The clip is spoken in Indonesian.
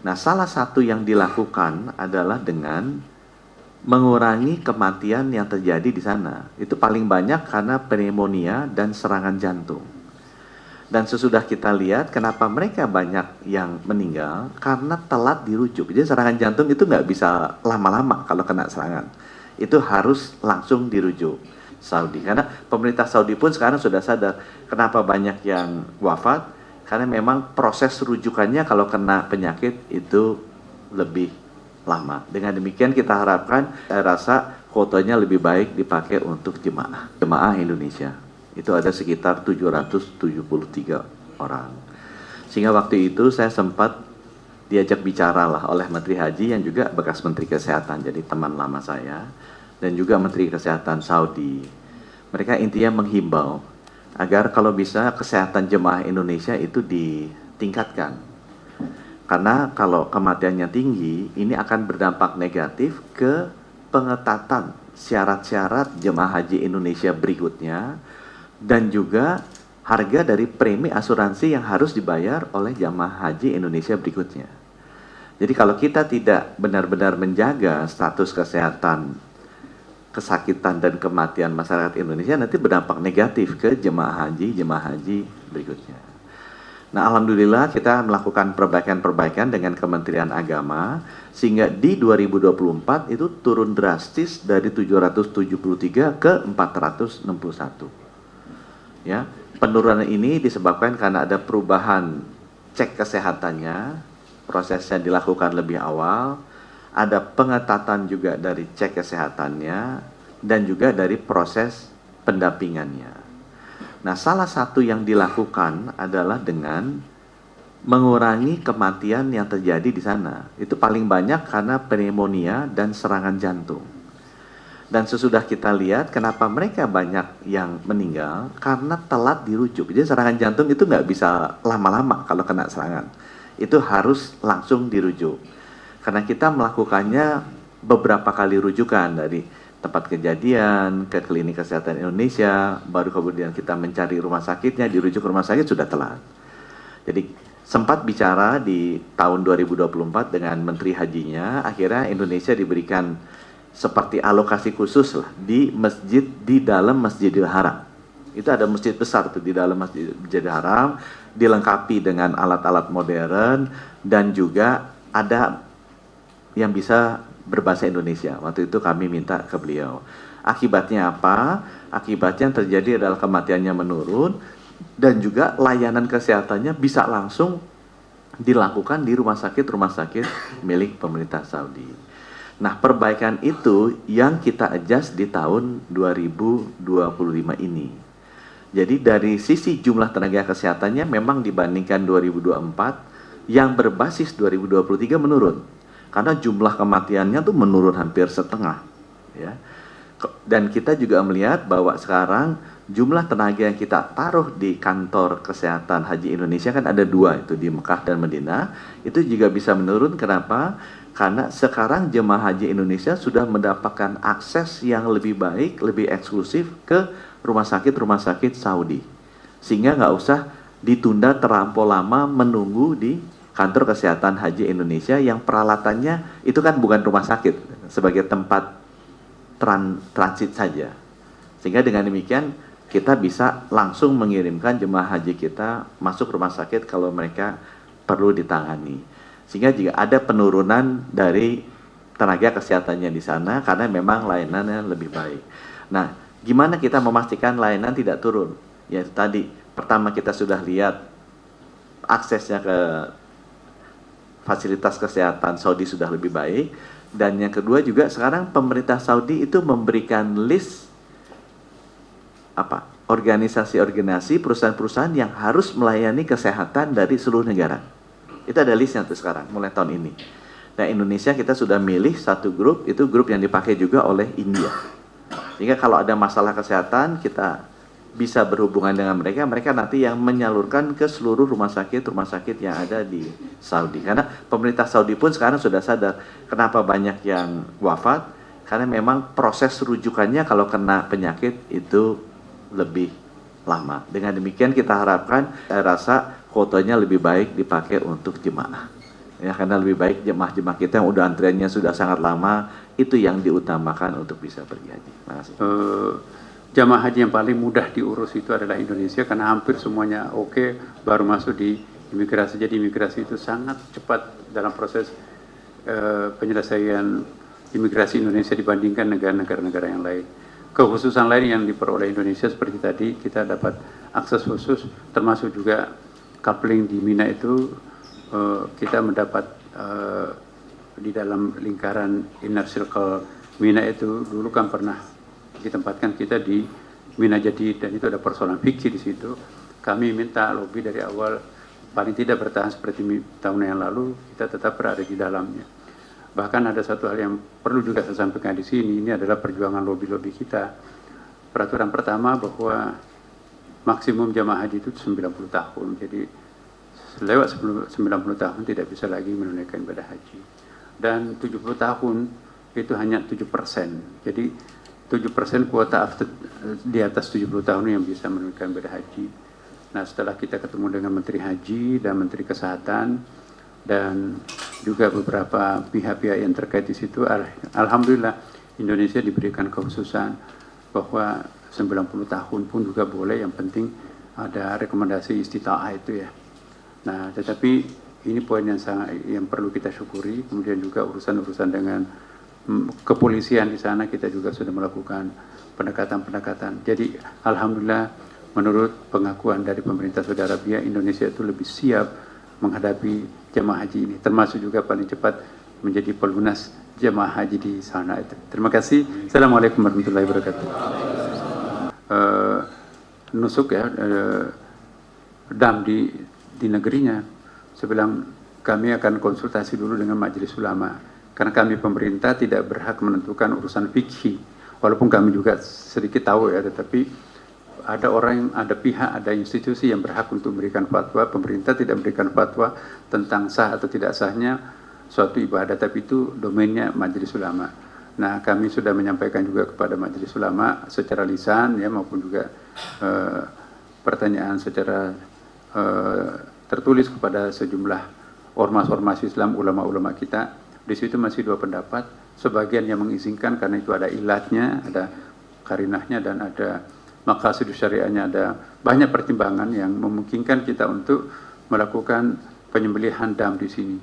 Nah, salah satu yang dilakukan adalah dengan mengurangi kematian yang terjadi di sana. Itu paling banyak karena pneumonia dan serangan jantung. Dan sesudah kita lihat kenapa mereka banyak yang meninggal, karena telat dirujuk. Jadi serangan jantung itu nggak bisa lama-lama kalau kena serangan. Itu harus langsung dirujuk Saudi. Karena pemerintah Saudi pun sekarang sudah sadar kenapa banyak yang wafat, karena memang proses rujukannya kalau kena penyakit itu lebih lama. Dengan demikian kita harapkan, saya rasa kuotanya lebih baik dipakai untuk jemaah Indonesia. Itu ada sekitar 773 orang. Sehingga waktu itu saya sempat diajak bicara lah oleh Menteri Haji yang juga bekas Menteri Kesehatan, jadi teman lama saya, dan juga Menteri Kesehatan Saudi. Mereka intinya menghimbau agar kalau bisa kesehatan jemaah Indonesia itu ditingkatkan. Karena kalau kematiannya tinggi, ini akan berdampak negatif ke pengetatan syarat-syarat jemaah haji Indonesia berikutnya, dan juga harga dari premi asuransi yang harus dibayar oleh jamaah haji Indonesia berikutnya. Jadi kalau kita tidak benar-benar menjaga status kesehatan, kesakitan dan kematian masyarakat Indonesia, nanti berdampak negatif ke jemaah haji berikutnya. Nah, alhamdulillah kita melakukan perbaikan-perbaikan dengan Kementerian Agama sehingga di 2024 itu turun drastis dari 773 ke 461. Ya, penurunan ini disebabkan karena ada perubahan cek kesehatannya, prosesnya dilakukan lebih awal, ada pengetatan juga dari cek kesehatannya, dan juga dari proses pendampingannya. Nah, salah satu yang dilakukan adalah dengan mengurangi kematian yang terjadi di sana. Itu paling banyak karena pneumonia dan serangan jantung. Dan sesudah kita lihat kenapa mereka banyak yang meninggal, karena telat dirujuk. Jadi serangan jantung itu nggak bisa lama-lama kalau kena serangan. Itu harus langsung dirujuk. Karena kita melakukannya beberapa kali rujukan dari tempat kejadian ke Klinik Kesehatan Indonesia, baru kemudian kita mencari rumah sakitnya, dirujuk ke rumah sakit sudah telat. Jadi sempat bicara di tahun 2024 dengan Menteri Hajinya, akhirnya Indonesia diberikan seperti alokasi khusus lah di masjid di dalam Masjidil Haram. Itu ada masjid besar tuh di dalam Masjidil Haram, dilengkapi dengan alat-alat modern dan juga ada yang bisa berbahasa Indonesia. Waktu itu kami minta ke beliau. Akibatnya apa? Akibatnya yang terjadi adalah kematiannya menurun dan juga layanan kesehatannya bisa langsung dilakukan di rumah sakit milik pemerintah Saudi. Nah, perbaikan itu yang kita adjust di tahun 2025 ini. Jadi dari sisi jumlah tenaga kesehatannya memang dibandingkan 2024 yang berbasis 2023 menurun. Karena jumlah kematiannya tuh menurun hampir setengah, ya. Dan kita juga melihat bahwa sekarang jumlah tenaga yang kita taruh di kantor kesehatan haji Indonesia kan ada 2, itu di Mekah dan Madinah, itu juga bisa menurun. Kenapa? Karena sekarang jemaah haji Indonesia sudah mendapatkan akses yang lebih baik, lebih eksklusif ke rumah sakit Saudi. Sehingga nggak usah ditunda terlampau lama menunggu di kantor kesehatan haji Indonesia yang peralatannya itu kan bukan rumah sakit, sebagai tempat transit saja. Sehingga dengan demikian kita bisa langsung mengirimkan jemaah haji kita masuk rumah sakit kalau mereka perlu ditangani. Sehingga juga ada penurunan dari tenaga kesehatannya di sana karena memang layanannya lebih baik. Nah, gimana kita memastikan layanan tidak turun? Ya tadi, pertama kita sudah lihat aksesnya ke fasilitas kesehatan Saudi sudah lebih baik, dan yang kedua juga sekarang pemerintah Saudi itu memberikan list organisasi-organisasi, perusahaan-perusahaan yang harus melayani kesehatan dari seluruh negara. Itu ada listnya tuh sekarang, mulai tahun ini. Nah, Indonesia kita sudah milih satu grup, itu grup yang dipakai juga oleh India. Sehingga kalau ada masalah kesehatan, kita bisa berhubungan dengan mereka, mereka nanti yang menyalurkan ke seluruh rumah sakit yang ada di Saudi. Karena pemerintah Saudi pun sekarang sudah sadar kenapa banyak yang wafat, karena memang proses rujukannya kalau kena penyakit itu lebih lama. Dengan demikian kita harapkan, saya rasa kuotanya lebih baik dipakai untuk jemaah Ya, karena lebih baik jemaah-jemaah kita yang udah antriannya sudah sangat lama, itu yang diutamakan untuk bisa pergi haji. Terima kasih. Jamaah haji yang paling mudah diurus itu adalah Indonesia, karena hampir semuanya oke, baru masuk di imigrasi. Jadi imigrasi itu sangat cepat dalam proses penyelesaian imigrasi Indonesia dibandingkan negara-negara yang lain. Kekhususan lain yang diperoleh Indonesia seperti tadi, kita dapat akses khusus, termasuk juga coupling di Mina itu, kita mendapat di dalam lingkaran inner circle Mina itu, dulu kan pernah ditempatkan kita di Mina Jadid, dan itu ada persoalan fikih di situ. Kami minta lobby dari awal, paling tidak bertahan seperti tahun yang lalu, kita tetap berada di dalamnya. Bahkan ada satu hal yang perlu juga saya sampaikan di sini, ini adalah perjuangan lobby-lobby kita. Peraturan pertama bahwa maksimum jamaah haji itu 90 tahun, jadi lewat 90 tahun tidak bisa lagi menunaikan ibadah haji. Dan 70 tahun itu hanya 7%, jadi 7% kuota di atas 70 tahun yang bisa menunaikan ibadah haji. Nah, setelah kita ketemu dengan Menteri Haji dan Menteri Kesehatan dan juga beberapa pihak-pihak yang terkait di situ, alhamdulillah Indonesia diberikan kekhususan bahwa 90 tahun pun juga boleh, yang penting ada rekomendasi istita'ah itu ya. Nah, tetapi ini poin yang perlu kita syukuri. Kemudian juga urusan-urusan dengan kepolisian di sana kita juga sudah melakukan pendekatan-pendekatan. Jadi alhamdulillah menurut pengakuan dari pemerintah Saudi Arabia, Indonesia itu lebih siap menghadapi jemaah haji ini, termasuk juga paling cepat menjadi pelunas jemaah haji di sana itu. Terima kasih. Assalamualaikum warahmatullahi wabarakatuh. Nusuk ya, dam di negerinya. Saya bilang kami akan konsultasi dulu dengan Majelis Ulama, karena kami pemerintah tidak berhak menentukan urusan fikih. Walaupun kami juga sedikit tahu ya, tetapi ada orang, ada pihak, ada institusi yang berhak untuk memberikan fatwa. Pemerintah tidak memberikan fatwa tentang sah atau tidak sahnya suatu ibadah, tapi itu domainnya Majelis Ulama. Nah, kami sudah menyampaikan juga kepada Majelis Ulama secara lisan ya, maupun juga pertanyaan secara tertulis kepada sejumlah ormas-ormas Islam, ulama-ulama kita. Di situ masih dua pendapat, sebagian yang mengizinkan karena itu ada ilatnya, ada karinahnya, dan ada maqasid syariahnya, ada banyak pertimbangan yang memungkinkan kita untuk melakukan penyembelihan dam di sini.